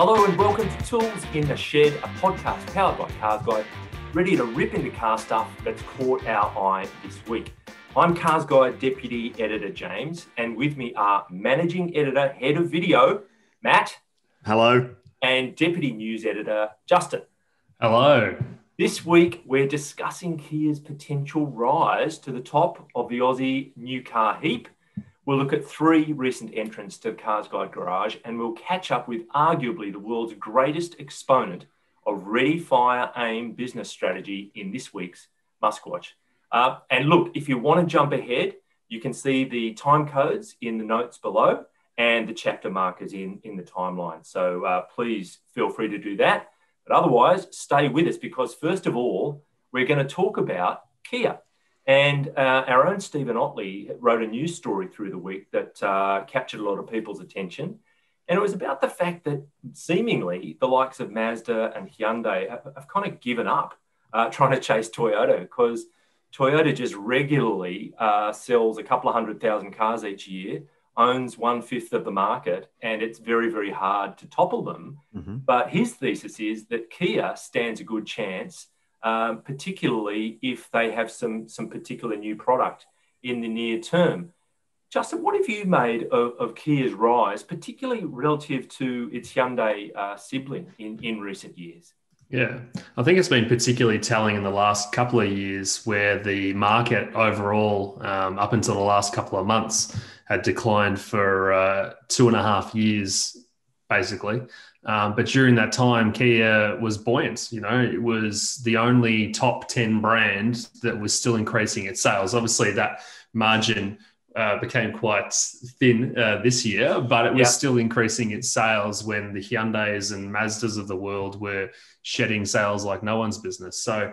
Hello and welcome to Tools in the Shed, a podcast powered by Cars Guide, ready to rip into car stuff that's caught our eye this week. I'm Cars Guide Deputy Editor James, and with me are Managing Editor, Head of Video, Matt. Hello. And Deputy News Editor, Justin. Hello. This week, we're discussing Kia's potential rise to the top of the Aussie new car heap. We'll look at three recent entrants to Cars Guide Garage, and we'll catch up with arguably the world's greatest exponent of ready, fire, aim business strategy in this week's Must Watch. And look, if you want to jump ahead, you can see the time codes in the notes below and the chapter markers in the timeline. So please feel free to do that. But otherwise, stay with us because first of all, we're going to talk about Kia. And our own Stephen Otley wrote a news story through the week that captured a lot of people's attention. And it was about the fact that seemingly the likes of Mazda and Hyundai have kind of given up trying to chase Toyota because Toyota just regularly sells a couple of 100,000 cars each year, owns 1/5 of the market, and it's very, very hard to topple them. Mm-hmm. But his thesis is that Kia stands a good chance, particularly if they have some particular new product in the near term. Justin, what have you made of Kia's rise, particularly relative to its Hyundai sibling in recent years? Yeah, I think it's been particularly telling in the last couple of years where the market overall, up until the last couple of months, had declined for 2.5 years, basically. But during that time, Kia was buoyant. You know, it was the only top 10 brand that was still increasing its sales. Obviously, that margin became quite thin this year, but it was still increasing its sales when the Hyundais and Mazdas of the world were shedding sales like no one's business. So,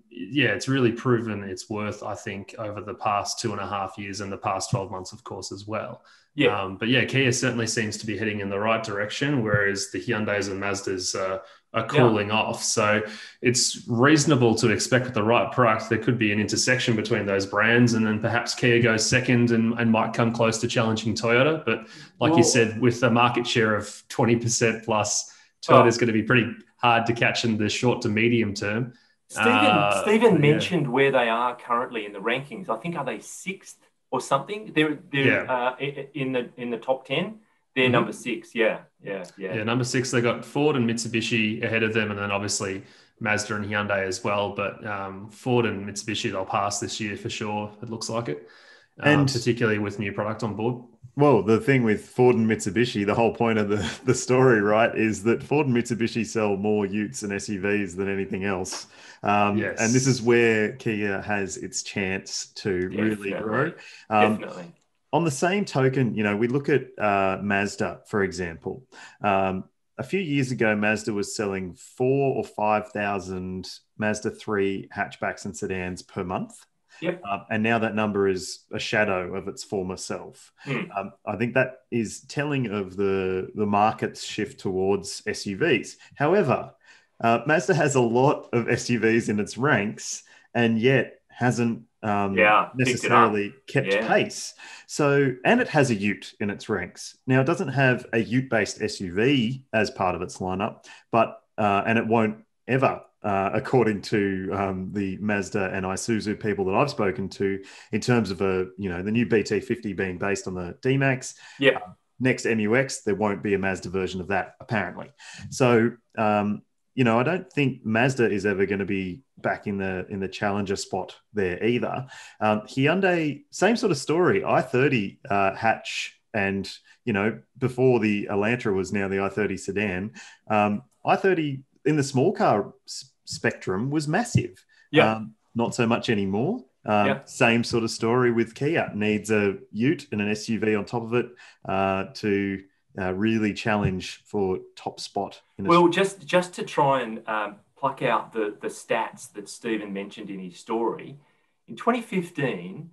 it's really proven its worth, I think, over the past 2.5 years and the past 12 months, of course, as well. Yeah. Kia certainly seems to be heading in the right direction, whereas the Hyundais and Mazdas are cooling off. So it's reasonable to expect with the right product, there could be an intersection between those brands, and then perhaps Kia goes second and might come close to challenging Toyota. But like you said, with a market share of 20% plus, Toyota is going to be pretty hard to catch in the short to medium term. Stephen mentioned where they are currently in the rankings. I think are they 6th or something? They're in the top 10. They're number 6. Yeah. Number 6. They got Ford and Mitsubishi ahead of them, and then obviously Mazda and Hyundai as well. But Ford and Mitsubishi, they'll pass this year for sure. It looks like it, and particularly with new product on board. Well, the thing with Ford and Mitsubishi, the whole point of the story, right, is that Ford and Mitsubishi sell more utes and SUVs than anything else. And this is where Kia has its chance to really grow. Definitely. On the same token, we look at Mazda, for example. A few years ago, Mazda was selling 4,000 or 5,000 Mazda 3 hatchbacks and sedans per month. Yep. And now that number is a shadow of its former self. I think that is telling of the market's shift towards SUVs. However, Mazda has a lot of SUVs in its ranks and yet hasn't necessarily kept pace. So, and it has a ute in its ranks. Now, it doesn't have a ute-based SUV as part of its lineup, but and it won't ever. According to the Mazda and Isuzu people that I've spoken to, in terms of the new BT50 being based on the D-Max, next MUX, there won't be a Mazda version of that, apparently. So, I don't think Mazda is ever going to be back in the challenger spot there either. Hyundai, same sort of story. i30 hatch, and before the Elantra was now the i30 sedan. i30 in the small car spectrum was massive. Not so much anymore. Same sort of story with Kia. Needs a ute and an SUV on top of it to really challenge for top spot. Just to try and pluck out the stats that Stephen mentioned in his story, in 2015,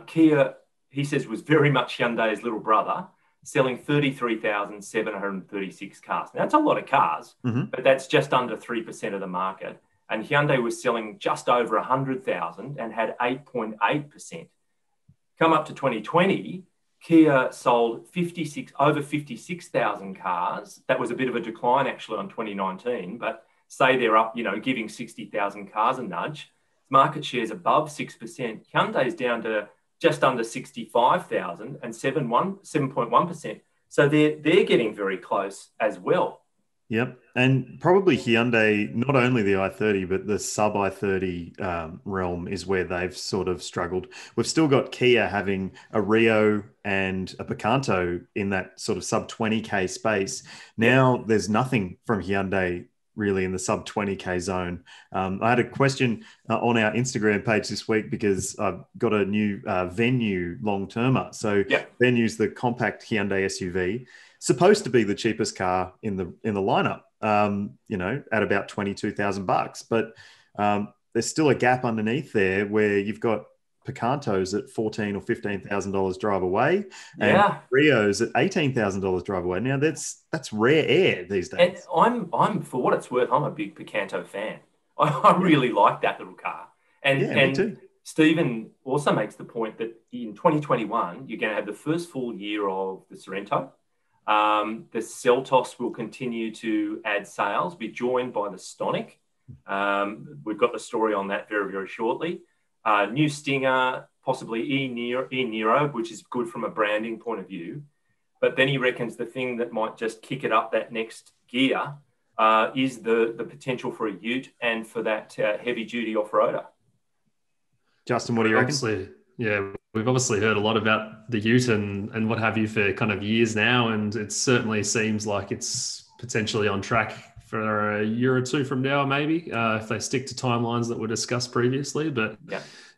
Kia, he says, was very much Hyundai's little brother, selling 33,736 cars. Now, that's a lot of cars, but that's just under 3% of the market. And Hyundai was selling just over 100,000 and had 8.8%. Come up to 2020, Kia sold over 56,000 cars. That was a bit of a decline actually on 2019, but say they're up, giving 60,000 cars a nudge. Market share's above 6%. Hyundai's down to just under 65,000 and 7.1%. So they're getting very close as well. Yep. And probably Hyundai, not only the i30, but the sub i30 realm is where they've sort of struggled. We've still got Kia having a Rio and a Picanto in that sort of sub 20K space. Now there's nothing from Hyundai really in the sub 20K zone. I had a question on our Instagram page this week because I've got a new Venue long-termer. So Venue's the compact Hyundai SUV. Supposed to be the cheapest car in the lineup, at about $22,000. But there's still a gap underneath there where you've got Picantos at $14,000 or $15,000 drive away, and Rios at $18,000 drive away. Now that's rare air these days. And I'm for what it's worth, I'm a big Picanto fan. I really like that little car. And me too. Stephen also makes the point that in 2021 you're going to have the first full year of the Sorento. The Seltos will continue to add sales, be joined by the Stonic. We've got the story on that very, very shortly. New Stinger, possibly e-Nero, which is good from a branding point of view. But then he reckons the thing that might just kick it up that next gear is the potential for a ute and for that heavy-duty off-roader. Justin, what do you reckon? Yeah, we've obviously heard a lot about the ute and what have you for kind of years now, and it certainly seems like it's potentially on track for a year or two from now, maybe, if they stick to timelines that were discussed previously. But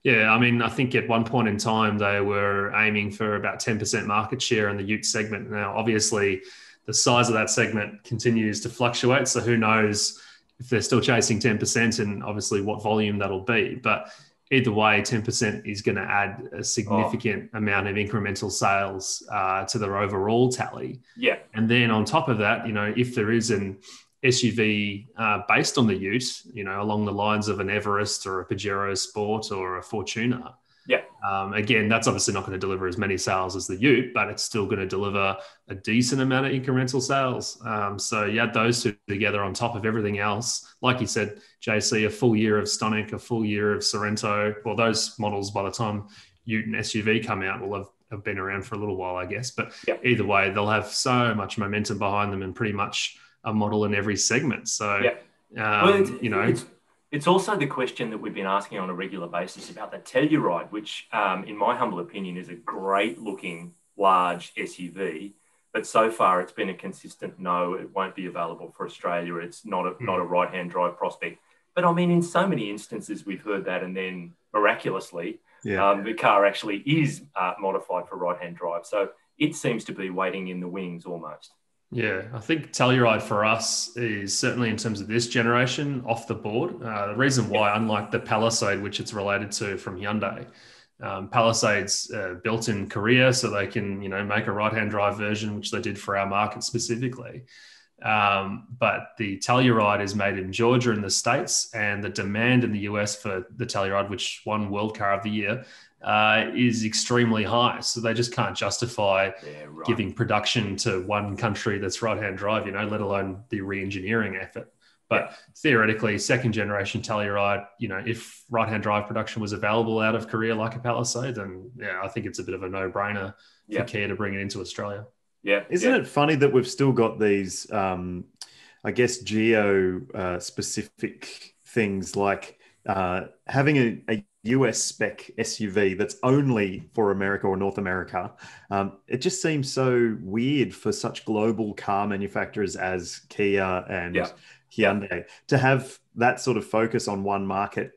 I mean, I think at one point in time, they were aiming for about 10% market share in the ute segment. Now, obviously, the size of that segment continues to fluctuate, so who knows if they're still chasing 10% and obviously what volume that'll be. But either way, 10% is going to add a significant amount of incremental sales to their overall tally. Yeah. And then on top of that, if there is an SUV based on the ute, along the lines of an Everest or a Pajero Sport or a Fortuner, again, that's obviously not going to deliver as many sales as the ute, but it's still going to deliver a decent amount of incremental sales. So you add those two together on top of everything else. Like you said, JC, a full year of Stonic, a full year of Sorento. Well, those models, by the time ute and SUV come out, will have been around for a little while, I guess. But either way, they'll have so much momentum behind them and pretty much a model in every segment. So, it's also the question that we've been asking on a regular basis about the Telluride, which, in my humble opinion, is a great-looking large SUV. But so far, it's been a consistent no. It won't be available for Australia. It's not a right-hand drive prospect. But I mean, in so many instances, we've heard that, and then miraculously, the car actually is modified for right-hand drive. So it seems to be waiting in the wings almost. Yeah, I think Telluride for us is certainly in terms of this generation off the board. The reason why, unlike the Palisade, which it's related to from Hyundai, Palisade's built in Korea, so they can make a right-hand drive version, which they did for our market specifically. But the Telluride is made in Georgia in the States, and the demand in the US for the Telluride, which won World Car of the Year, is extremely high. So they just can't justify giving production to one country that's right-hand drive, let alone the re-engineering effort. But theoretically, second generation Telluride, if right-hand drive production was available out of Korea like a Palisade, then I think it's a bit of a no-brainer for Kia to bring it into Australia. Yeah. Isn't it funny that we've still got these, geo specific things like having a US spec SUV that's only for America or North America. It just seems so weird for such global car manufacturers as Kia and Hyundai to have that sort of focus on one market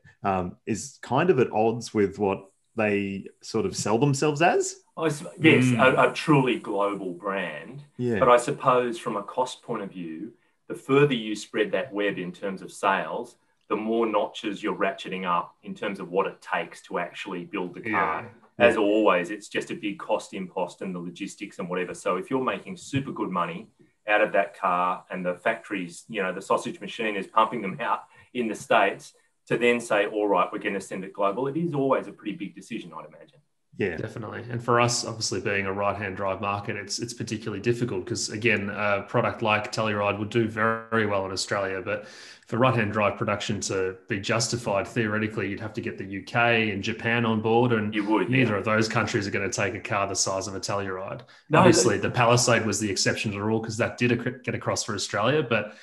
is kind of at odds with what they sort of sell themselves as. A truly global brand. Yeah. But I suppose from a cost point of view, the further you spread that web in terms of sales, the more notches you're ratcheting up in terms of what it takes to actually build the car. As always, it's just a big cost impost and the logistics and whatever. So if you're making super good money out of that car and the factories, the sausage machine is pumping them out in the States, to then say, all right, we're going to send it global, it is always a pretty big decision, I'd imagine. Yeah. Definitely. And for us, obviously being a right-hand drive market, it's particularly difficult because, again, a product like Telluride would do very, very well in Australia. But for right-hand drive production to be justified, theoretically, you'd have to get the UK and Japan on board. And You would, neither of those countries are going to take a car the size of a Telluride. No, Obviously, the Palisade was the exception to the rule because that did get across for Australia. But,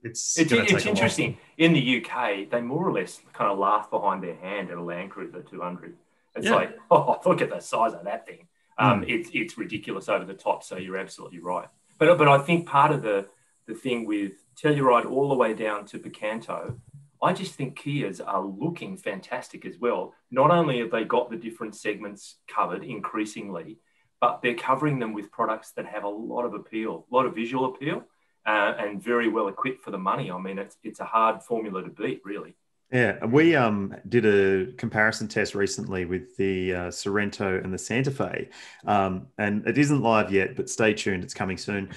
it's going to take a interesting. while. In the UK, they more or less kind of laugh behind their hand at a Land Cruiser 200. It's like, oh, look at the size of that thing. It's ridiculous over the top. So you're absolutely right. But I think part of the thing with Telluride all the way down to Picanto, I just think Kias are looking fantastic as well. Not only have they got the different segments covered increasingly, but they're covering them with products that have a lot of appeal, a lot of visual appeal, and very well equipped for the money. I mean, it's a hard formula to beat, really. Yeah, we did a comparison test recently with the Sorento and the Santa Fe, and it isn't live yet, but stay tuned; it's coming soon.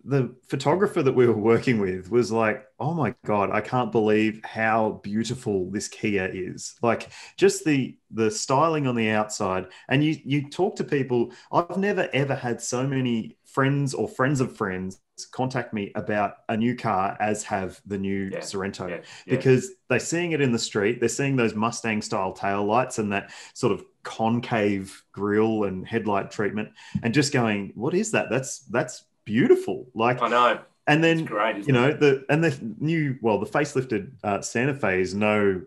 The photographer that we were working with was like, "Oh my God, I can't believe how beautiful this Kia is! Like just the styling on the outside." And you talk to people. I've never ever had so many friends or friends of friends contact me about a new car as have the new Sorento, because they're seeing it in the street. They're seeing those Mustang style tail lights and that sort of concave grille and headlight treatment and just going, what is that? That's beautiful. Like, I know. And then, it's great, the facelifted Santa Fe is no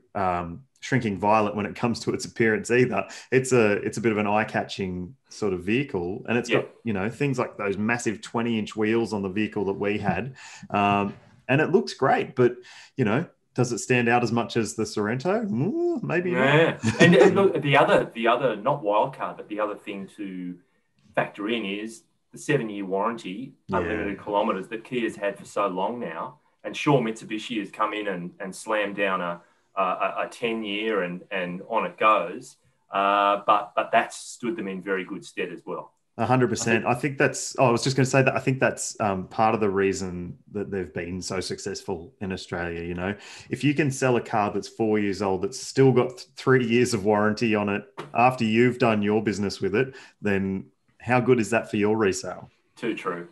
shrinking violet when it comes to its appearance either. It's a bit of an eye-catching sort of vehicle, and it's got things like those massive 20-inch wheels on the vehicle that we had, and it looks great. But does it stand out as much as the Sorento? Maybe not. And look, the other not wild card, but the other thing to factor in is the 7-year warranty, unlimited kilometres that Kia's had for so long now. And sure, Mitsubishi has come in and slammed down a 10-year and on it goes. But that's stood them in very good stead as well. 100%. I think that's, I was just going to say that I think that's part of the reason that they've been so successful in Australia. If you can sell a car that's 4 years old, that's still got 3 years of warranty on it after you've done your business with it, then how good is that for your resale? Too true.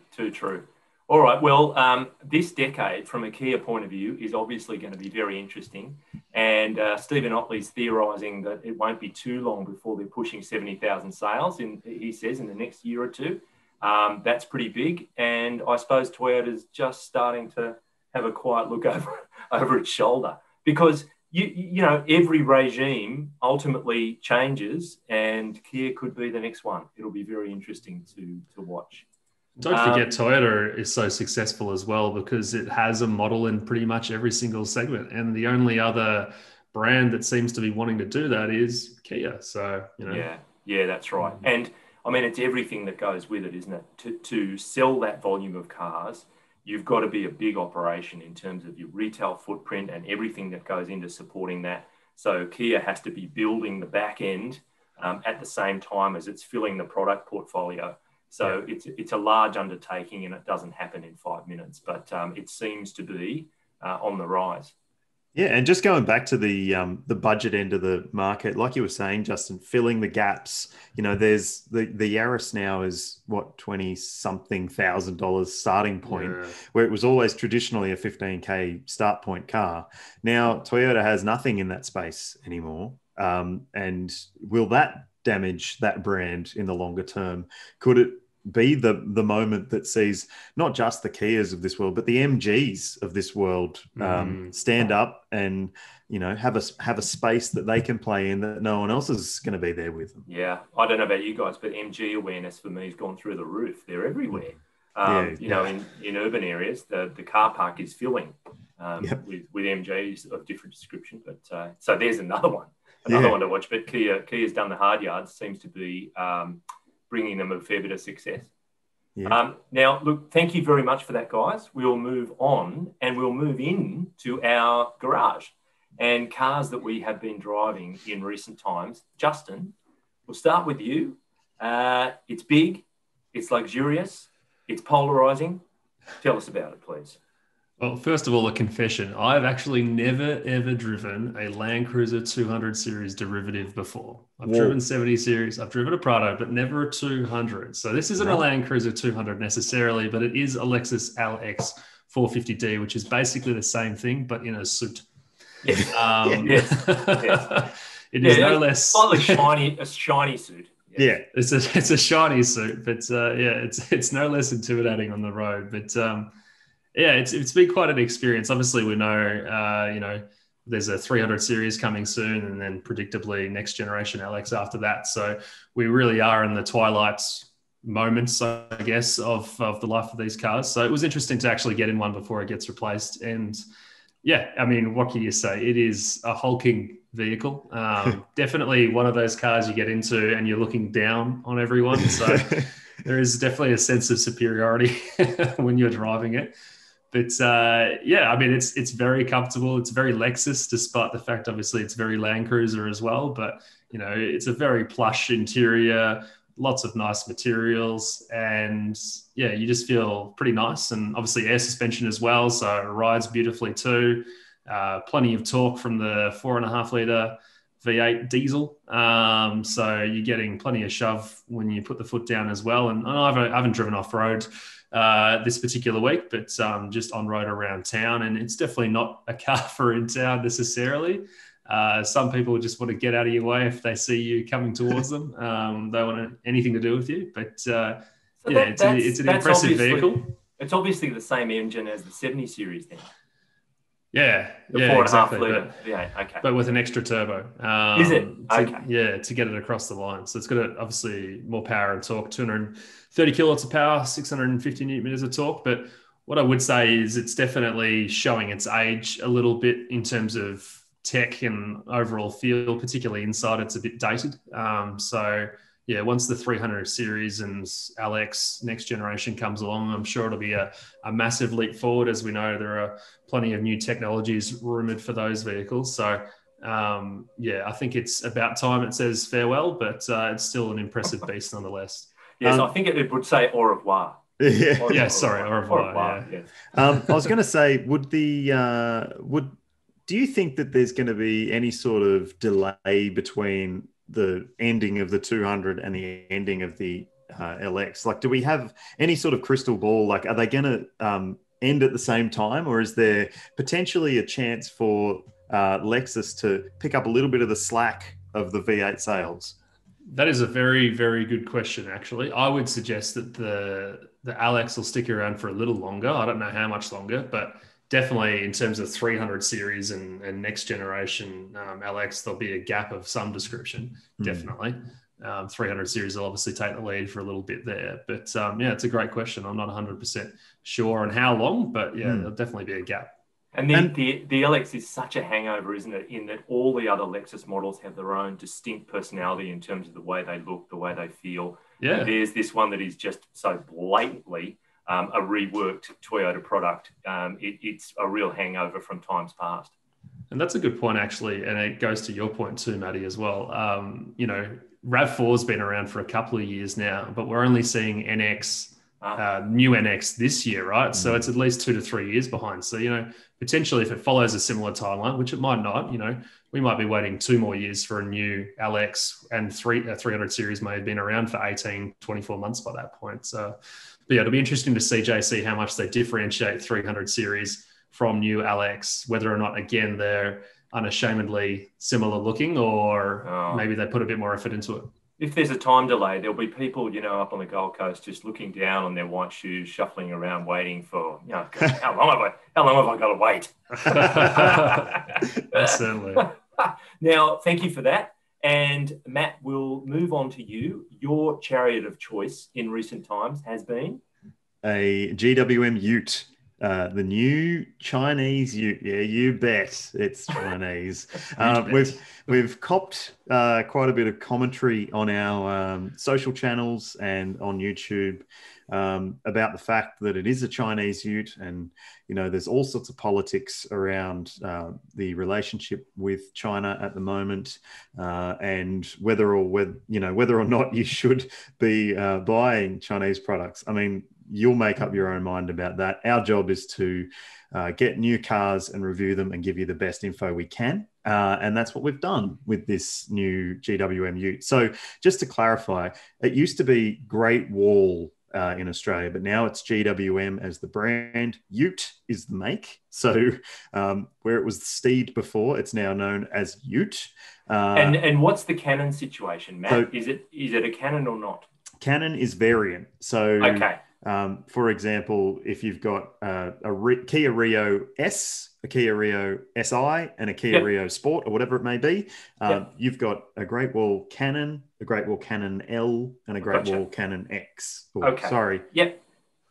All right. Well, this decade, from a Kia point of view, is obviously going to be very interesting. And Stephen Otley's theorising that it won't be too long before they're pushing 70,000 sales, he says, in the next year or two. That's pretty big. And I suppose Toyota's just starting to have a quiet look over its shoulder, because every regime ultimately changes, and Kia could be the next one. It'll be very interesting to watch. Don't forget Toyota is so successful as well because it has a model in pretty much every single segment. And the only other brand that seems to be wanting to do that is Kia. So, Yeah, that's right. And I mean, it's everything that goes with it, isn't it? To sell that volume of cars, you've got to be a big operation in terms of your retail footprint and everything that goes into supporting that. So Kia has to be building the back end at the same time as it's filling the product portfolio. So it's a large undertaking, and it doesn't happen in 5 minutes, but it seems to be on the rise. Yeah, and just going back to the budget end of the market, like you were saying, Justin, filling the gaps. There's the Yaris now is what, $20-something thousand starting point, where it was always traditionally a 15K start point car. Now Toyota has nothing in that space anymore, and will that damage that brand in the longer term? Could it be the moment that sees not just the Kias of this world, but the MGs of this world stand up and have a space that they can play in that no one else is going to be there with them? Yeah, I don't know about you guys, but MG awareness for me has gone through the roof. They're everywhere. In urban areas, the car park is filling with MGs of different description. But so there's another one to watch. But Kia's done the hard yards. Seems to be bringing them a fair bit of success. Yeah. Now, look, thank you very much for that, guys. We'll move on and we'll move into our garage and cars that we have been driving in recent times. Justin, we'll start with you. It's big, it's luxurious, it's polarizing. Tell us about it, please. Well, first of all, a confession. I've actually never, ever driven a Land Cruiser 200 series derivative before. I've Whoa. driven 70 series, I've driven a Prado, but never a 200. So this isn't a No. Land Cruiser 200 necessarily, but it is a Lexus LX 450D, which is basically the same thing, but in a suit. Yes. yes. It is no less slightly shiny, a shiny suit. Yeah. It's a shiny suit, but it's no less intimidating on the road. But yeah, it's been quite an experience. Obviously, we know there's a 300 series coming soon, and then predictably next generation LX after that. So we really are in the twilight moments, I guess, of the life of these cars. So it was interesting to actually get in one before it gets replaced. And yeah, I mean, what can you say? It is a hulking vehicle. Definitely one of those cars you get into and you're looking down on everyone. So there is definitely a sense of superiority when you're driving it. But yeah, I mean, it's very comfortable. It's very Lexus, despite the fact, obviously, it's very Land Cruiser as well. But, it's a very plush interior, lots of nice materials. And yeah, you just feel pretty nice. And obviously air suspension as well. So it rides beautifully too. Plenty of torque from the 4.5 litre V8 diesel. So you're getting plenty of shove when you put the foot down as well. And I haven't driven off-road this particular week, but just on road around town. And it's definitely not a car for in town necessarily. Some people just want to get out of your way if they see you coming towards them. They don't want anything to do with you. But it's an impressive vehicle. It's obviously the same engine as the 70 series then. Yeah, the 4.5 exactly. litre. Yeah, okay. But with an extra turbo. Is it? Okay. To get it across the line. So it's got obviously more power and torque, 230 kilowatts of power, 650 newton meters of torque. But what I would say is it's definitely showing its age a little bit in terms of tech and overall feel, particularly inside. It's a bit dated. So yeah, once the 300 series and LX next generation comes along, I'm sure it'll be a massive leap forward. As we know, there are plenty of new technologies rumored for those vehicles. So I think it's about time it says farewell, but it's still an impressive beast nonetheless. Yes, I think it would say au revoir. Yeah. Au revoir. Yes. I was going to say, do you think that there's going to be any sort of delay between the ending of the 200 and the ending of the LX? Like, do we have any sort of crystal ball? Like, are they going to end at the same time, or is there potentially a chance for Lexus to pick up a little bit of the slack of the V8 sales? That is a very, very good question, actually. I would suggest that the LX will stick around for a little longer. I don't know how much longer, but definitely in terms of 300 series and next generation LX, there'll be a gap of some description, definitely. 300 series will obviously take the lead for a little bit there. But it's a great question. I'm not 100% sure on how long, but there'll definitely be a gap. And the LX is such a hangover, isn't it, in that all the other Lexus models have their own distinct personality in terms of the way they look, the way they feel. Yeah. And there's this one that is just so blatantly a reworked Toyota product. It's a real hangover from times past. And that's a good point, actually. And it goes to your point too, Matty, as well. RAV4 has been around for a couple of years now, but we're only seeing NX, new NX this year, right? So it's at least 2 to 3 years behind. So, potentially if it follows a similar timeline, which it might not, we might be waiting 2 more years for a new LX, and 300 series may have been around for 18, 24 months by that point. So, but it'll be interesting to see, JC, how much they differentiate 300 series from new LX, whether or not, again, they're unashamedly similar looking, or maybe they put a bit more effort into it. If there's a time delay, there'll be people, up on the Gold Coast just looking down on their white shoes, shuffling around, waiting for, how long have I got to wait? Certainly. Now, thank you for that. And Matt, we'll move on to you. Your chariot of choice in recent times has been? A GWM Ute. The new Chinese Ute. Yeah, you bet it's Chinese. We've copped quite a bit of commentary on our social channels and on YouTube about the fact that it is a Chinese Ute, and there's all sorts of politics around the relationship with China at the moment, and whether or not you should be buying Chinese products. I mean, you'll make up your own mind about that. Our job is to get new cars and review them and give you the best info we can. And that's what we've done with this new GWM Ute. So just to clarify, it used to be Great Wall in Australia, but now it's GWM as the brand. Ute is the make. So where it was Steed before, it's now known as Ute. And what's the Canon situation, Matt? So, is it a Canon or not? Canon is variant. So, okay. For example, if you've got Kia Rio S, a Kia Rio SI, and a Kia Rio Sport, or whatever it may be, you've got a Great Wall Canon, a Great Wall Canon L, and a Great Wall Canon X. Oh, okay. Sorry. Yep.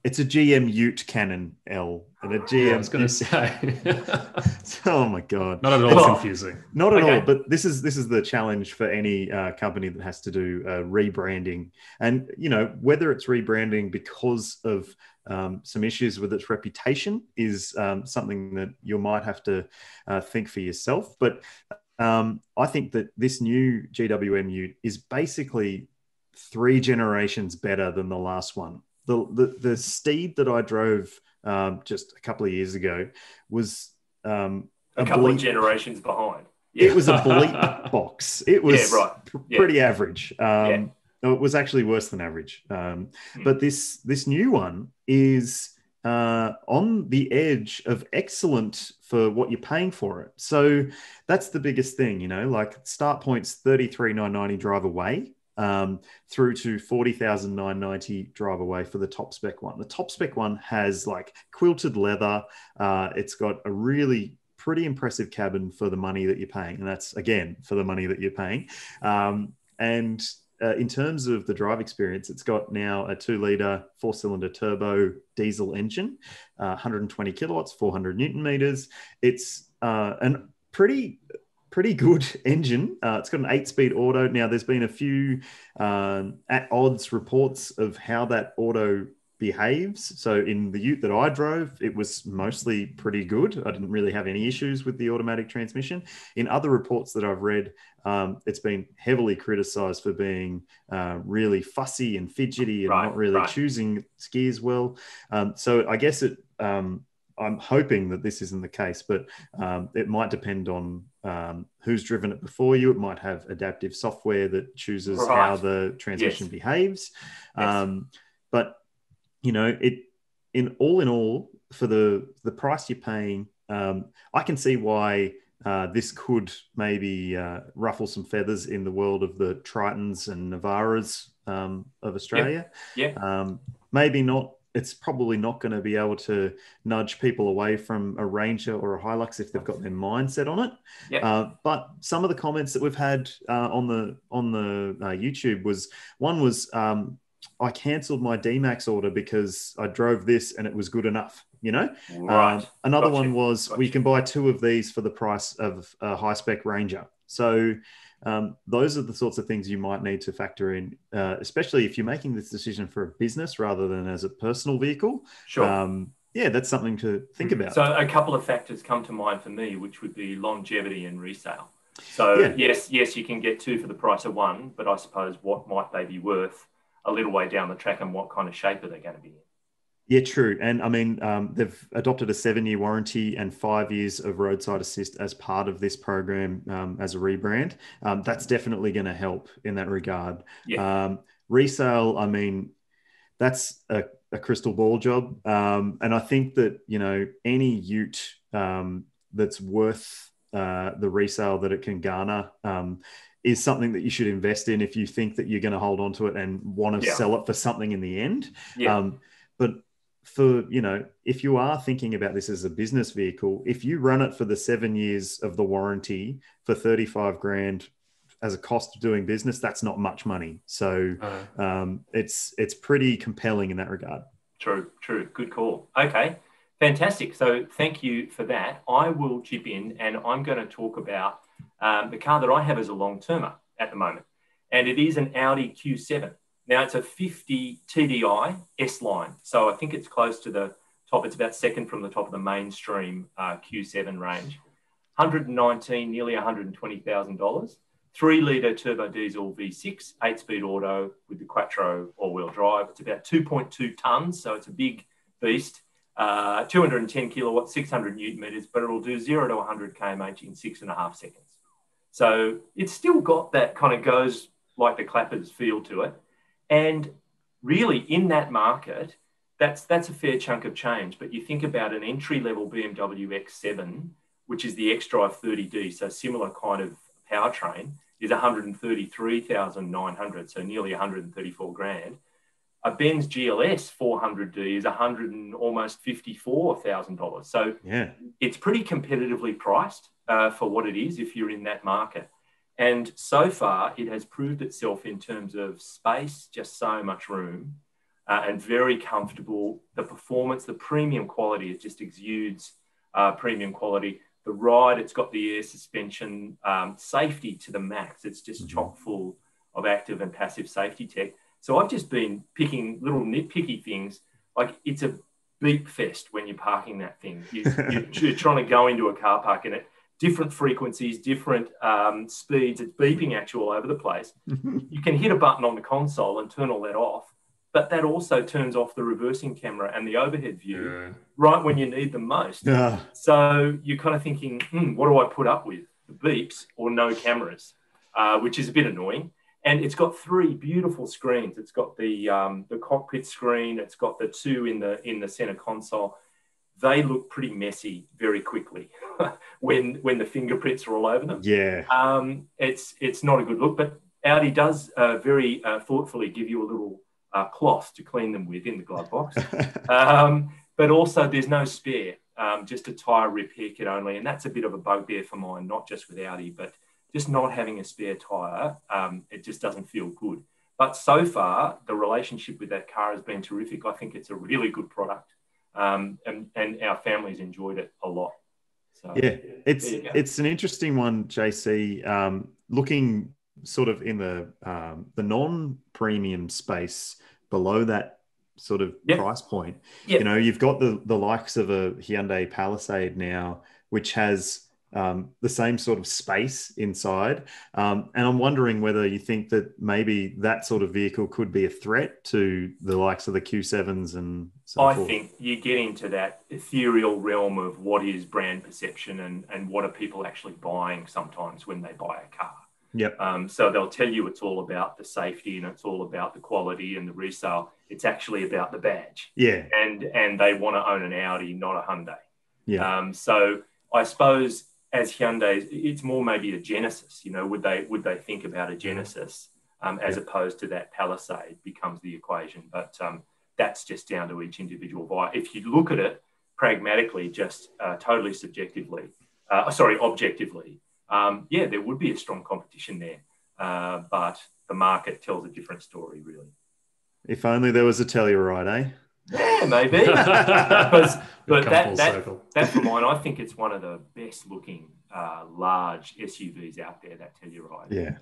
It's a GM Ute Canon L and a GM. Yeah, I was going to say. Oh my god! Not at all confusing. Not at all. But this is the challenge for any company that has to do rebranding, and whether it's rebranding because of some issues with its reputation is something that you might have to think for yourself. But I think that this new GWM Ute is basically 3 generations better than the last one. The Steed that I drove just a couple of years ago was a couple of generations behind. Yeah. It was a bleep box. It was pretty average. It was actually worse than average. But this new one is on the edge of excellent for what you're paying for it. So that's the biggest thing, like start points 33,990 drive away. Through to 40,990 drive away for the top spec one. The top spec one has like quilted leather. It's got a really pretty impressive cabin for the money that you're paying. And that's, again, for the money that you're paying. And in terms of the drive experience, it's got now a 2-litre 4-cylinder turbo diesel engine, 120 kilowatts, 400 Newton meters. It's an pretty good engine. It's got an 8-speed auto. Now, there's been a few at odds reports of how that auto behaves. So in the Ute that I drove, it was mostly pretty good. I didn't really have any issues with the automatic transmission. In other reports that I've read, it's been heavily criticized for being really fussy and fidgety and not really choosing gears well. So I guess I'm hoping that this isn't the case, but it might depend on who's driven it before you. It might have adaptive software that chooses how the transmission behaves. But in all, for the price you're paying, I can see why this could maybe ruffle some feathers in the world of the Tritons and Navaras of Australia. Maybe not. It's probably not going to be able to nudge people away from a Ranger or a Hilux if they've got their mindset on it. But some of the comments that we've had on the YouTube was I cancelled my D-Max order because I drove this and it was good enough. Another one was we can buy 2 of these for the price of a high-spec Ranger. So those are the sorts of things you might need to factor in, especially if you're making this decision for a business rather than as a personal vehicle. Sure. That's something to think about. So a couple of factors come to mind for me, which would be longevity and resale. So yes, you can get 2 for the price of 1, but I suppose what might they be worth a little way down the track and what kind of shape are they going to be in? Yeah, true. And I mean, they've adopted a 7-year warranty and 5 years of roadside assist as part of this program as a rebrand. That's definitely going to help in that regard. Resale, I mean, that's a crystal ball job. And I think that, any Ute that's worth the resale that it can garner is something that you should invest in if you think that you're going to hold on to it and want to sell it for something in the end. But for, if you are thinking about this as a business vehicle, if you run it for the 7 years of the warranty for 35 grand as a cost of doing business, that's not much money. So it's pretty compelling in that regard. True. Good call. Okay, fantastic. So thank you for that. I will chip in and I'm going to talk about the car that I have as a long-termer at the moment. And it is an Audi Q7. Now, it's a 50 TDI S-Line. So I think it's close to the top. It's about second from the top of the mainstream Q7 range. 119, nearly $120,000. 3-litre turbo diesel V6, 8-speed auto with the Quattro all-wheel drive. It's about 2.2 tonnes, so it's a big beast. 210 kilowatts, 600 newton meters, but it'll do 0 to 100 kmh in 6.5 seconds. So it's still got that kind of goes like the clappers feel to it. And really in that market, that's a fair chunk of change. But you think about an entry-level BMW X7, which is the xDrive 30D, so similar kind of powertrain, is 133,900, so nearly 134 grand. A Benz GLS 400D is almost $54,000. So it's pretty competitively priced for what it is if you're in that market. And so far, it has proved itself in terms of space, just so much room, and very comfortable. The performance, the premium quality, it just exudes premium quality. The ride, it's got the air suspension, safety to the max. It's just chock full of active and passive safety tech. So I've just been picking little nitpicky things. Like it's a beep fest when you're parking that thing. You're trying to go into a car park and it different frequencies, different speeds. It's beeping at you all over the place. You can hit a button on the console and turn all that off, but that also turns off the reversing camera and the overhead view right when you need them most. So you're kind of thinking, what do I put up with? The beeps or no cameras, which is a bit annoying. And it's got 3 beautiful screens. It's got the cockpit screen. It's got the 2 in the center console. They look pretty messy very quickly when the fingerprints are all over them. Yeah. It's not a good look, but Audi does very thoughtfully give you a little cloth to clean them with in the glove box. But also there's no spare, just a tyre repair kit only. And that's a bit of a bugbear for mine, not just with Audi, but just not having a spare tyre, it just doesn't feel good. But so far, the relationship with that car has been terrific. I think it's a really good product, and our family's enjoyed it a lot. So, yeah, it's an interesting one, JC. Looking sort of in the non-premium space below that sort of price point, you know, you've got the likes of a Hyundai Palisade now, which has the same sort of space inside. And I'm wondering whether you think that maybe that sort of vehicle could be a threat to the likes of the Q7s and so forth. I think you get into that ethereal realm of what is brand perception and what are people actually buying sometimes when they buy a car. Yep. So they'll tell you it's all about the safety and it's all about the quality and the resale. It's actually about the badge. Yeah. And they want to own an Audi, not a Hyundai. Yeah. So I suppose as Hyundai, it's more maybe a Genesis. You know, would they think about a Genesis as opposed to that Palisade becomes the equation? But that's just down to each individual buyer. If you look at it pragmatically, just totally objectively, there would be a strong competition there. But the market tells a different story, really. If only there was a Telluride, eh? Yeah, maybe. but that for mine, I think it's one of the best looking large SUVs out there, that Telluride. Yeah.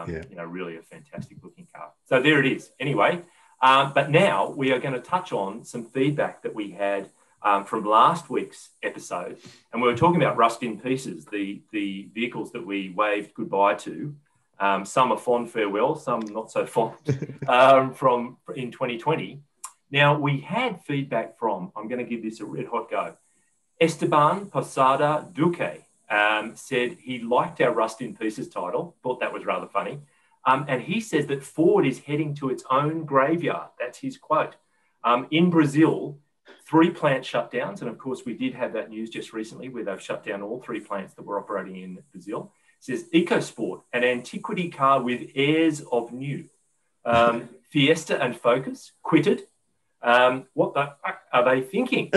You know, really a fantastic looking car. So there it is. Anyway, but now we are going to touch on some feedback that we had from last week's episode. And we were talking about rust in pieces, the vehicles that we waved goodbye to. Some are fond farewell, some not so fond from in 2020. Now, we had feedback from, I'm going to give this a red hot go, Esteban Posada Duque said he liked our Rust in Pieces title, thought that was rather funny. And he says that Ford is heading to its own graveyard. That's his quote. In Brazil, 3 plant shutdowns. And of course, we did have that news just recently where they've shut down all 3 plants that were operating in Brazil. It says EcoSport, an antiquity car with airs of new. Fiesta and Focus quitted. What the fuck are they thinking?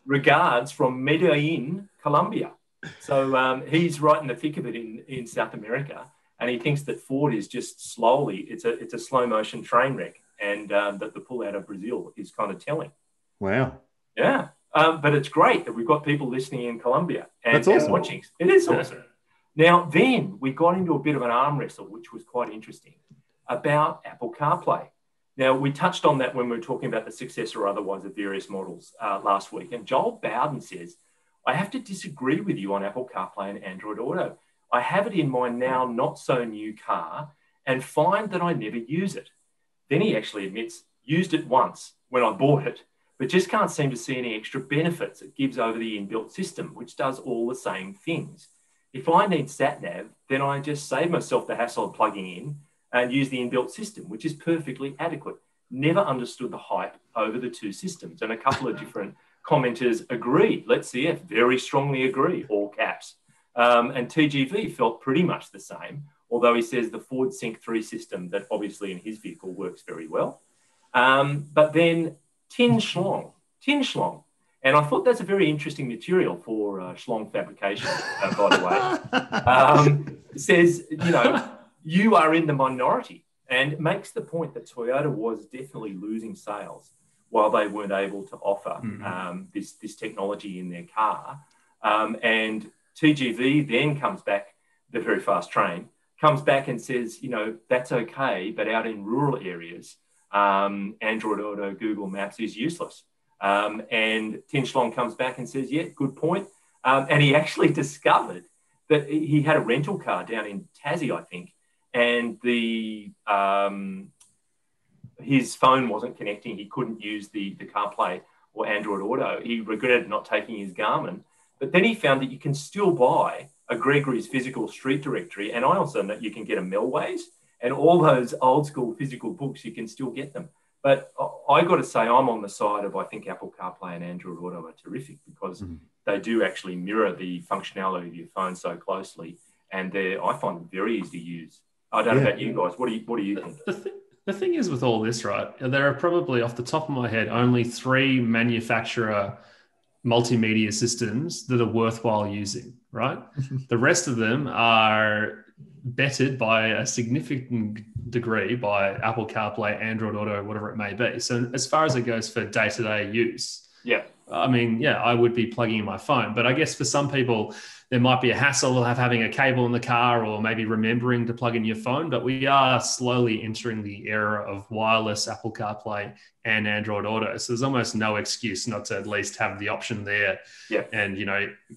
Regards from Medellin, Colombia. So he's right in the thick of it in South America, and he thinks that Ford is just slowly, it's a slow motion train wreck, and that the pull out of Brazil is kind of telling. Wow. Yeah. But it's great that we've got people listening in Colombia and watching. It is awesome. Now, then we got into a bit of an arm wrestle, which was quite interesting, about Apple CarPlay. Now, we touched on that when we were talking about the success or otherwise of various models last week. And Joel Bowden says, I have to disagree with you on Apple CarPlay and Android Auto. I have it in my now not so new car and find that I never use it. Then he actually admits, used it once when I bought it, but just can't seem to see any extra benefits it gives over the inbuilt system, which does all the same things. If I need SatNav, then I just save myself the hassle of plugging in and use the inbuilt system, which is perfectly adequate. Never understood the hype over the two systems. And a couple of different commenters agreed. Let's see if very strongly agree, all caps. And TGV felt pretty much the same, although he says the Ford Sync 3 system that obviously in his vehicle works very well. But then Tin Schlong, and I thought that's a very interesting material for Schlong fabrication, by the way, says, you are in the minority, and makes the point that Toyota was definitely losing sales while they weren't able to offer this technology in their car. And TGV then comes back, the very fast train, comes back and says, that's okay, but out in rural areas, Android Auto, Google Maps is useless. And Tin Schlong comes back and says, yeah, good point. And he actually discovered that he had a rental car down in Tassie, I think, and his phone wasn't connecting. He couldn't use the CarPlay or Android Auto. He regretted not taking his Garmin. But then he found that you can still buy a Gregory's physical street directory. And I also know you can get a Melways, and all those old school physical books, you can still get them. But I got to say, I'm on the side of, I think Apple CarPlay and Android Auto are terrific because they do actually mirror the functionality of your phone so closely. And I find them very easy to use. I don't know about you guys. What do you think? The thing is with all this, right, there are probably, off the top of my head, only 3 manufacturer multimedia systems that are worthwhile using, right? The rest of them are bettered by a significant degree by Apple CarPlay, Android Auto, whatever it may be. So as far as it goes for day-to-day use, I would be plugging in my phone. But I guess for some people, there might be a hassle of having a cable in the car or maybe remembering to plug in your phone. But we are slowly entering the era of wireless Apple CarPlay and Android Auto. So there's almost no excuse not to at least have the option there and,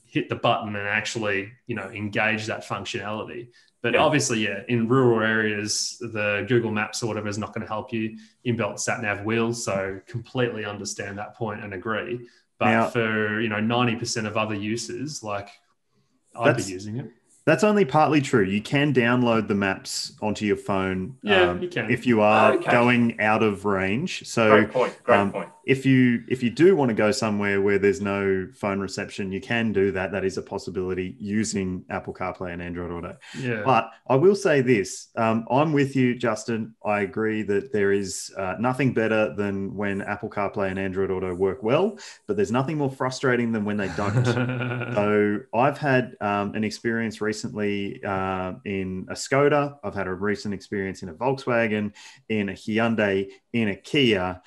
hit the button and actually, engage that functionality. But obviously, in rural areas, the Google Maps or whatever is not going to help you. Inbuilt SatNav will, so completely understand that point and agree. But now, for 90% of other uses, I'd be using it. That's only partly true. You can download the maps onto your phone you can. if you are going out of range. So great point. If you do want to go somewhere where there's no phone reception, you can do that. That is a possibility using Apple CarPlay and Android Auto. Yeah. But I will say this. I'm with you, Justin. I agree that there is nothing better than when Apple CarPlay and Android Auto work well, but there's nothing more frustrating than when they don't. So I've had an experience recently in a Skoda. I've had a recent experience in a Volkswagen, in a Hyundai, in a Kia.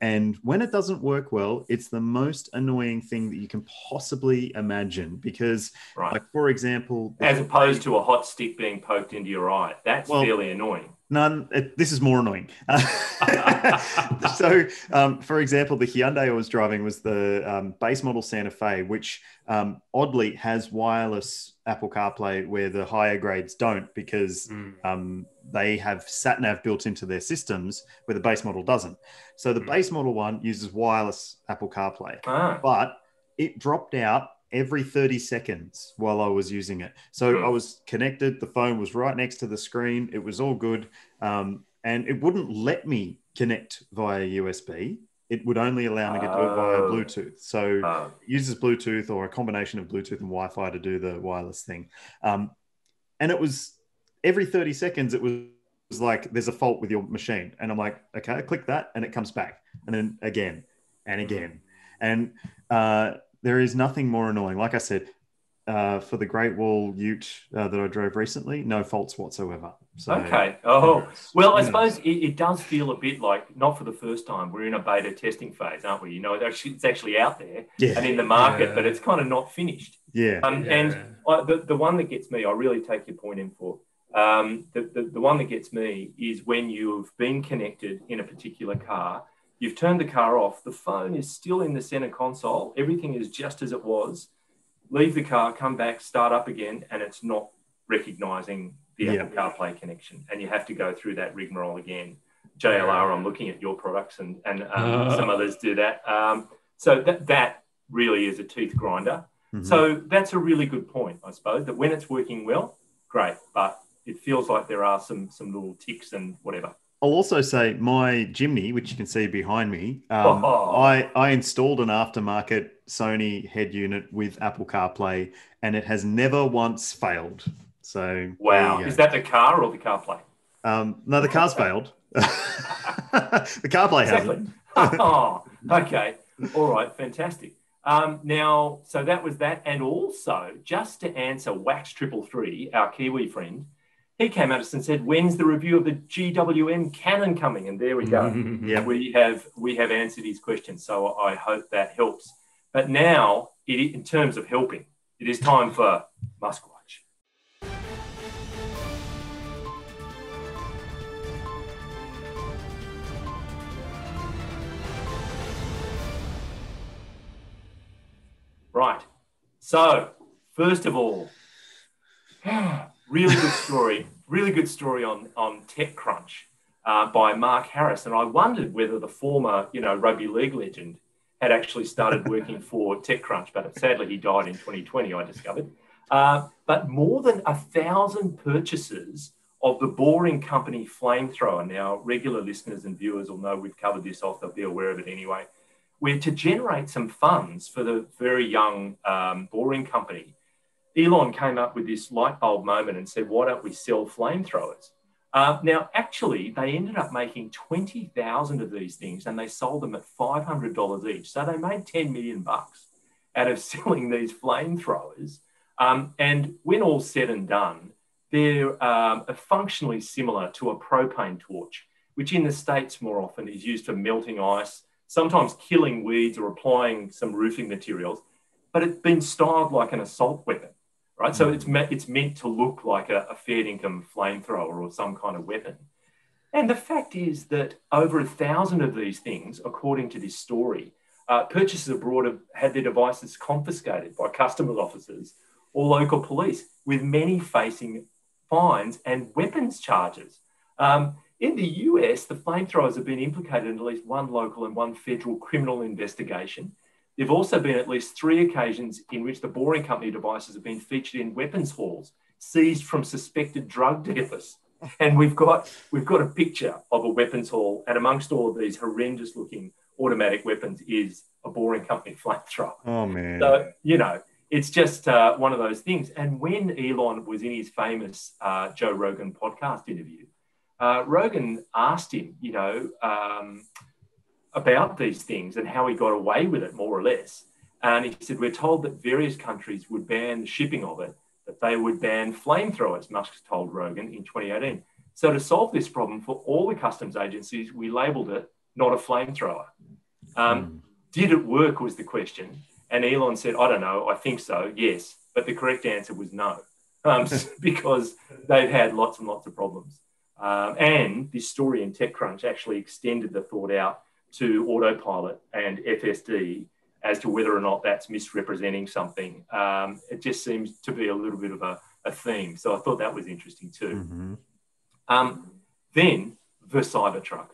And when it doesn't work well, it's the most annoying thing that you can possibly imagine because, for example... As opposed to a hot stick being poked into your eye. That's fairly annoying. This is more annoying. So, for example, the Hyundai I was driving was the base model Santa Fe, which oddly has wireless Apple CarPlay where the higher grades don't because they have SatNav built into their systems where the base model doesn't. So the base model one uses wireless Apple CarPlay, but it dropped out every 30 seconds while I was using it. So I was connected. The phone was right next to the screen. It was all good. And it wouldn't let me connect via USB. It would only allow me to do it via Bluetooth. So it uses Bluetooth or a combination of Bluetooth and Wi-Fi to do the wireless thing. And it was every 30 seconds, it was like, there's a fault with your machine. And I'm like, okay, I click that and it comes back. And then again and again. And there is nothing more annoying. Like I said, for the Great Wall Ute that I drove recently, no faults whatsoever. So, okay. Oh, well, I suppose it does feel a bit like, not for the first time, we're in a beta testing phase, aren't we? It's actually out there and in the market, but it's kind of not finished. And the one that gets me, I really take your point in for, the one that gets me is when you've been connected in a particular car, you've turned the car off, the phone is still in the center console, everything is just as it was, leave the car, come back, start up again, and it's not recognising the Apple CarPlay connection, and you have to go through that rigmarole again. JLR, I'm looking at your products, and some others do that. So that really is a teeth grinder. Mm-hmm. So that's a really good point, I suppose, that when it's working well, great, but it feels like there are some little ticks and whatever. I'll also say my Jimny, which you can see behind me, I installed an aftermarket Sony head unit with Apple CarPlay, and it has never once failed. So wow, is that the car or the CarPlay? No, the car's failed. The CarPlay hasn't. Oh, okay. All right, fantastic. Now, so that was that. And also, just to answer Wax333, our Kiwi friend, he came at us and said, when's the review of the GWM Canon coming? And there we go. Yeah. We have answered his question. So I hope that helps. But now, in terms of helping, it is time for Musquatch. Right. So, first of all, really good story on TechCrunch by Mark Harris. And I wondered whether the former, rugby league legend had actually started working for TechCrunch, but sadly he died in 2020, I discovered. But more than 1,000 purchases of the Boring Company flamethrower. Now, regular listeners and viewers will know we've covered this off. They'll be aware of it anyway. Where to generate some funds for the very young Boring Company, Elon came up with this light bulb moment and said, why don't we sell flamethrowers? Now, actually, they ended up making 20,000 of these things, and they sold them at $500 each. So they made $10 million out of selling these flamethrowers. And when all's said and done, they're functionally similar to a propane torch, which in the States more often is used for melting ice, sometimes killing weeds or applying some roofing materials, but it's been styled like an assault weapon, right? So it's meant to look like a fair income flamethrower or some kind of weapon. And the fact is that over 1,000 of these things, according to this story, purchasers abroad have had their devices confiscated by customs officers or local police, with many facing fines and weapons charges. In the US, the flamethrowers have been implicated in at least one local and one federal criminal investigation. There have also been at least 3 occasions in which the Boring Company devices have been featured in weapons hauls, seized from suspected drug dealers. And we've got a picture of a weapons haul, and amongst all of these horrendous-looking automatic weapons is a Boring Company flamethrower. Oh, man. So, it's just one of those things. And when Elon was in his famous Joe Rogan podcast interview, Rogan asked him, about these things and how he got away with it, more or less. And he said, we're told that various countries would ban the shipping of it, that they would ban flamethrowers, Musk told Rogan in 2018. So to solve this problem for all the customs agencies, we labelled it not a flamethrower. Did it work was the question. And Elon said, I don't know, I think so, yes. But the correct answer was no, because they've had lots and lots of problems. And this story in TechCrunch actually extended the thought out to autopilot and FSD as to whether or not that's misrepresenting something. It just seems to be a little bit of a theme. So I thought that was interesting too. Mm-hmm. Then the Cybertruck.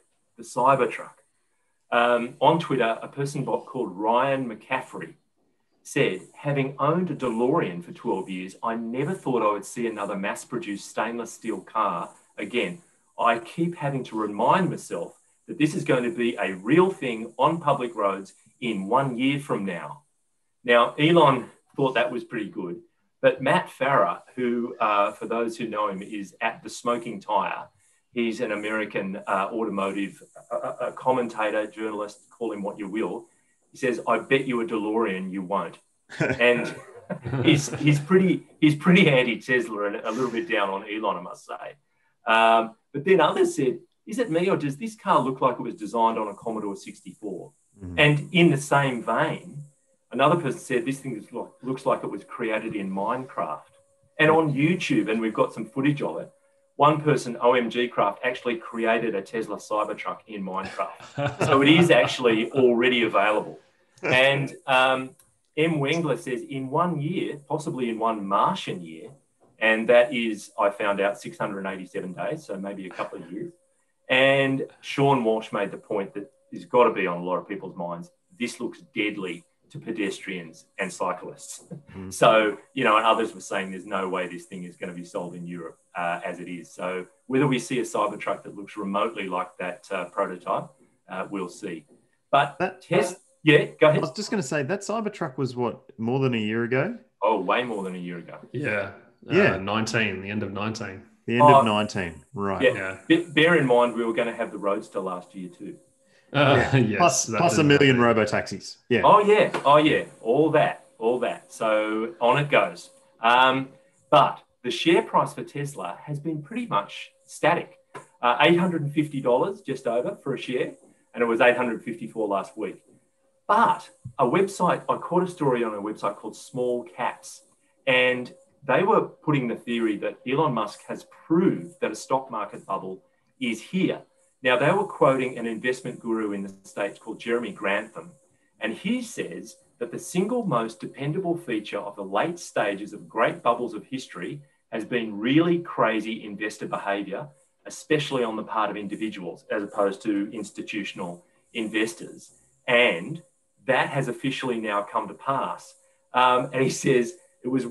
On Twitter, a person called Ryan McCaffrey said, having owned a DeLorean for 12 years, I never thought I would see another mass-produced stainless steel car again. I keep having to remind myself that this is going to be a real thing on public roads in 1 year from now. Now, Elon thought that was pretty good, but Matt Farah, who, for those who know him, is at The Smoking Tire. He's an American automotive commentator, journalist, call him what you will. He says, I bet you a DeLorean you won't. And he's pretty anti-Tesla and a little bit down on Elon, I must say. But then others said, is it me or does this car look like it was designed on a Commodore 64? Mm-hmm. And in the same vein, another person said this thing looks like it was created in Minecraft. And on YouTube, and we've got some footage of it, one person, OMG Craft, actually created a Tesla Cybertruck in Minecraft. So it is actually already available. And M. Wengler says in 1 year, possibly in one Martian year, and that is, I found out, 687 days, so maybe a couple of years. And Sean Walsh made the point that has got to be on a lot of people's minds. This looks deadly to pedestrians and cyclists. So, you know, and others were saying there's no way this thing is going to be sold in Europe as it is. So whether we see a Cybertruck that looks remotely like that prototype, we'll see. But yeah, go ahead. I was just going to say that Cybertruck was what, more than a year ago? Oh, way more than a year ago. Yeah. 19, the end of 19. The end of 19, right. Yeah. Bear in mind, we were going to have the Roadster last year too. Yes. Plus a million robo-taxis. Yeah. Oh, yeah. All that. So on it goes. But the share price for Tesla has been pretty much static. $850 just over for a share, and it was $854 last week. But I caught a story on a website called Small Caps, and they were putting the theory that Elon Musk has proved that a stock market bubble is here. Now, they were quoting an investment guru in the States called Jeremy Grantham, and he says that the single most dependable feature of the late stages of great bubbles of history has been really crazy investor behavior, especially on the part of individuals as opposed to institutional investors. And that has officially now come to pass. And he says it was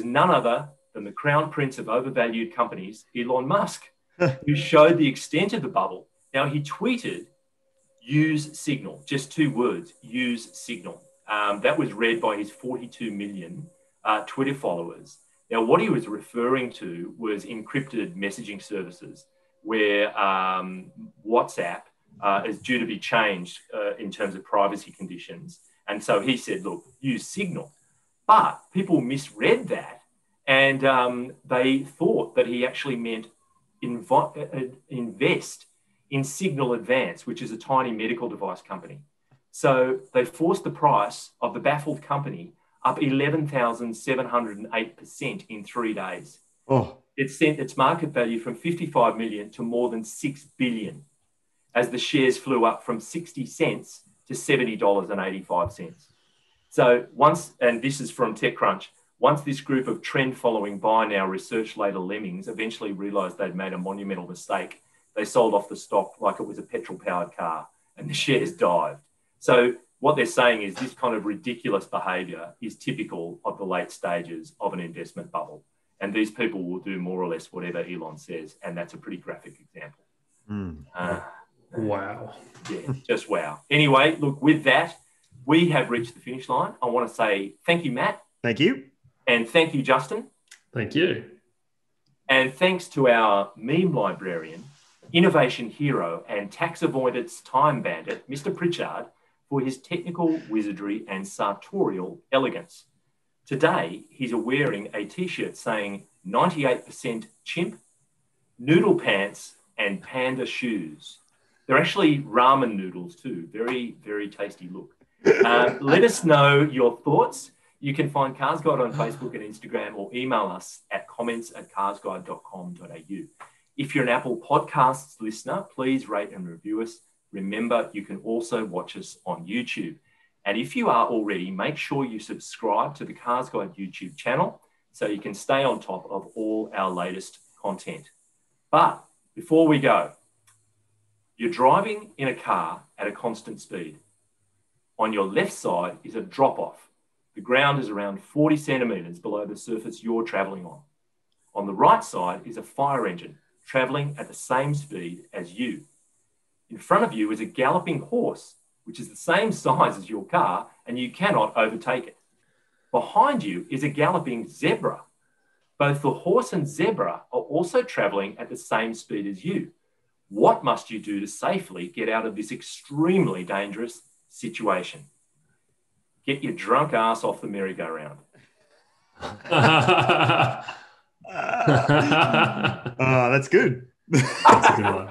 none other than the crown prince of overvalued companies, Elon Musk, who showed the extent of the bubble. Now, he tweeted, use Signal, just 2 words, use Signal. That was read by his 42 million Twitter followers. Now, what he was referring to was encrypted messaging services where WhatsApp is due to be changed in terms of privacy conditions. And so he said, look, use Signal. But people misread that, and they thought that he actually meant invest in Signal Advance, which is a tiny medical device company. So they forced the price of the baffled company up 11,708% in 3 days. Oh. It sent its market value from 55 million to more than 6 billion, as the shares flew up from 60 cents to $70.85. So and this is from TechCrunch, once this group of trend-following buy now, research later lemmings eventually realised they'd made a monumental mistake, they sold off the stock like it was a petrol-powered car, and the shares dived. So what they're saying is this kind of ridiculous behaviour is typical of the late stages of an investment bubble. And these people will do more or less whatever Elon says, and that's a pretty graphic example. Wow. Yeah, just wow. Anyway, look, with that, we have reached the finish line. I want to say thank you, Matt. Thank you. And thank you, Justin. Thank you. And thanks to our meme librarian, innovation hero, and tax avoidance time bandit, Mr. Pritchard, for his technical wizardry and sartorial elegance. Today, he's wearing a T-shirt saying 98% chimp, noodle pants, and panda shoes. They're actually ramen noodles too. Very, very tasty look. Let us know your thoughts. You can find Cars Guide on Facebook and Instagram, or email us at comments@carsguide.com.au. If you're an Apple Podcasts listener, please rate and review us. Remember, you can also watch us on YouTube. And if you are already, make sure you subscribe to the Cars Guide YouTube channel so you can stay on top of all our latest content. But before we go, you're driving in a car at a constant speed. On your left side is a drop-off. The ground is around 40 centimetres below the surface you're travelling on. On the right side is a fire engine travelling at the same speed as you. In front of you is a galloping horse, which is the same size as your car, and you cannot overtake it. Behind you is a galloping zebra. Both the horse and zebra are also travelling at the same speed as you. What must you do to safely get out of this extremely dangerous situation? Get your drunk ass off the merry-go-round. That's good. That's a good one.